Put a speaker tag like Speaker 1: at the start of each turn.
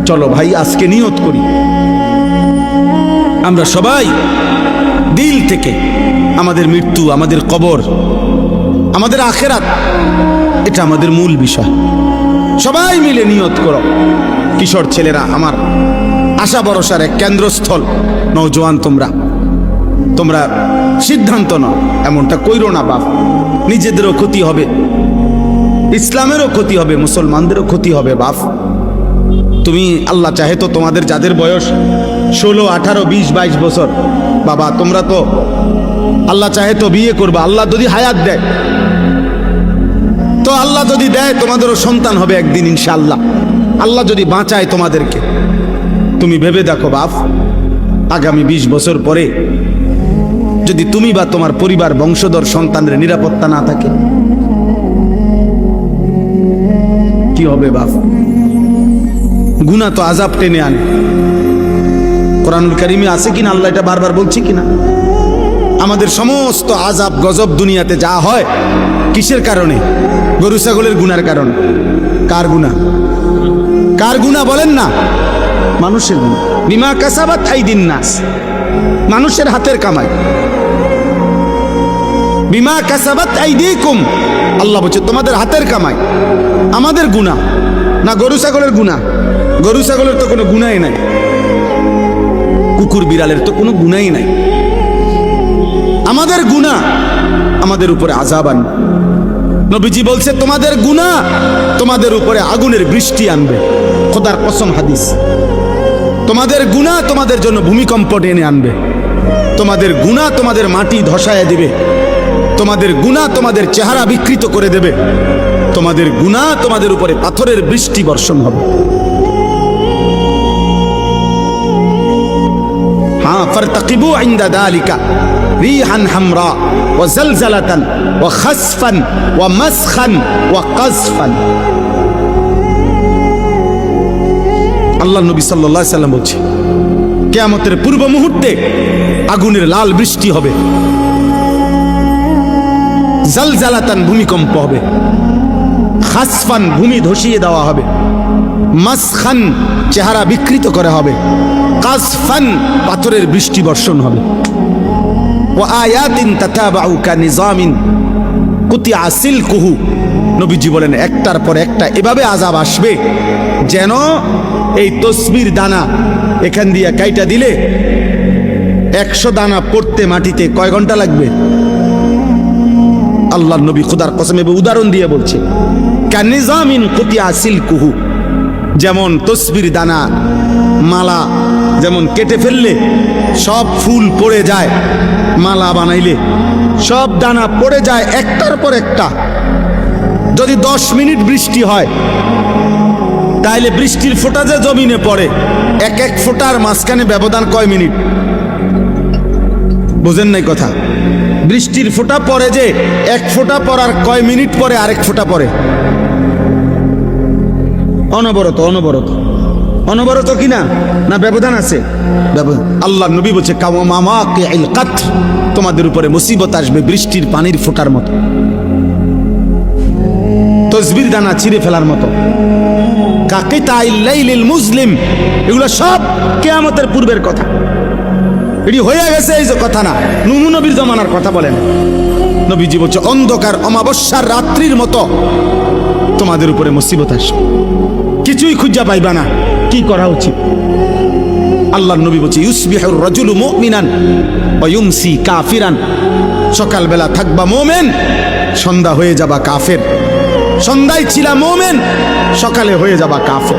Speaker 1: চলো ভাই আজকে নিয়ত করি, আমরা সবাই দিল থেকে আমাদের মৃত্যু, আমাদের কবর, আমাদের আখেরাত, এটা আমাদের মূল বিষয়। সবাই মিলে নিয়ত করো। কিশোর ছেলেরা, আমার আশা ভরসার এক কেন্দ্রস্থল নওজোয়ান, তোমরা সিদ্ধান্ত নাও, এমনটা কইরো না বাপ। নিজেদেরও ক্ষতি হবে, ইসলামেরও ক্ষতি হবে, মুসলমানদেরও ক্ষতি হবে বাপ। তুমি আল্লাহ চাহে তো তোমাদের যাদের বয়স 16, 18, 20, 22 বছর, বাবা তোমরা তো আল্লাহ চাহে তো বিয়ে করবা, আল্লাহ যদি হায়াত দেয় তো, আল্লাহ যদি দেয় তোমাদেরও সন্তান হবে একদিন ইনশাআল্লাহ, আল্লাহ যদি বাঁচায় তোমাদেরকে। তুমি ভেবে দেখো বাপ, আগামী 20 বছর পরে যদি তুমি বা তোমার পরিবার বংশধর সন্তানের নিরাপত্তা না থাকে, কি হবে বাপ? গুনাহ তো আযাব টেনে আনে। কোরআনুল কারীমে আছে কিনা, আল্লাহ এটা বারবার বলছে কিনা? আমাদের সমস্ত আযাব গজব দুনিয়াতে যা হয় কিসের কারণে? গরু ছাগলের গুনার কারণে। কার গুনাহ? কার গুনাহ বলেন না? মানুষের গুনাহ। বিমা কাসাবাত আইদিন নাস, মানুষের হাতের কামাই। বিমা কাসাবাত আইদিকুম, আল্লাহ বলছে তোমাদের হাতের কামাই। আমাদের গুনাহ না গরু ছাগলের গুনাহ? গরু ছাগলের তো কোনো গুনাহই নাই, কুকুর বিড়ালের তো কোনো গুনাহই নাই। আমাদের গুনাহ আমাদের উপরে আযাব আনবে। নবীজি বলছে তোমাদের গুনাহ তোমাদের উপরে আগুনের বৃষ্টি আনবে, খোদার কসম হাদিস। তোমাদের গুনাহ তোমাদের জন্য ভূমিকম্প টেনে আনবে, তোমাদের গুনাহ তোমাদের মাটি ধসায় দিবে, তোমাদের গুনাহ তোমাদের চেহারা বিকৃত করে দেবে, তোমাদের গুনাহ তোমাদের উপরে পাথরের বৃষ্টি বর্ষণ হবে। হ্যাঁ, ফারতাকিবু ইনদা যালিকা রিহান হামরা ওয়া জালজালাতান ওয়া খাসফান ওয়া মাসখান ওয়া কাযফান। আল্লাহ নবী সাল্লাল্লাহু আলাইহি সাল্লাম বলছে কিয়ামতের পূর্ব মুহূর্তে আগুনের লাল বৃষ্টি হবে, জালজালাতান ভূমিকম্প হবে, খাসফান ভূমি ধসিয়ে দেওয়া হবে, মাসখান চেহারা বিকৃত করা হবে, কাযফান পাথরের বৃষ্টি বর্ষণ হবে। ওয়া আয়াতিন তাতাবাউ কানিজামিন কুতিয়া সিলকুহু, নবীজি বলেন একটার পর একটা এভাবে আযাব আসবে যেন এই তসবির দানা এখান দিয়ে কাইটা দিলে 100 দানা পড়তে মাটিতে কয় ঘন্টা লাগবে? আল্লাহর নবী খোদার কসম উদাহরণ দিয়ে বলছে কানিজামিন কুতিয়া সিলকুহু, যেমন তসবির দানা মালা যেমন কেটে ফেললে সব ফুল পড়ে যায়, মালা বানাইলে সব দানা পড়ে যায় একটার পর একটা। যদি 10 মিনিট বৃষ্টি হয় তাহলে বৃষ্টির ফোঁটা যে জমিনে পড়ে, এক এক ফোঁটার মাঝখানে ব্যবধান কয় মিনিট? বুঝেন নাই কথা? বৃষ্টির ফোঁটা পড়ে যে এক ফোঁটা পড়ার কয় মিনিট পরে আরেক ফোঁটা পড়ে? অনবরত অনবরত অনবরত কিনা? না ব্যবধান আছে? আল্লাহ নবী বলছে কাওয়ামাকিল কাতর, তোমাদের উপরে মুসিবত আসবে বৃষ্টির পানির ফোঁটার মতো, তসবির দানা ছিঁড়ে ফেলার মতো। কাকিতাইল লাইলিল মুজলিম, এগুলো সব কিয়ামতের পূর্বের কথা। এটি হয়ে গেছে এই যে কথা না, নূহ নবীর জমানার কথা বলেন। নবীজি বলছে অন্ধকার অমাবস্যার রাত্রির মতো তোমাদের উপরে মুসিবত আসবে, কিছুই খুঁজা পাইবা না। কি করা উচিত? আল্লাহর নবী বলছে ইউসবিহুর রাজুলু মুমিনান ওয়া ইউমসি কাফিরান, সকালবেলা থাকবা মুমিন, সন্ধ্যা হয়ে যাবা কাফের। সন্ধ্যায় ছিলা মুমিন, সকালে হয়ে যাবা কাফের।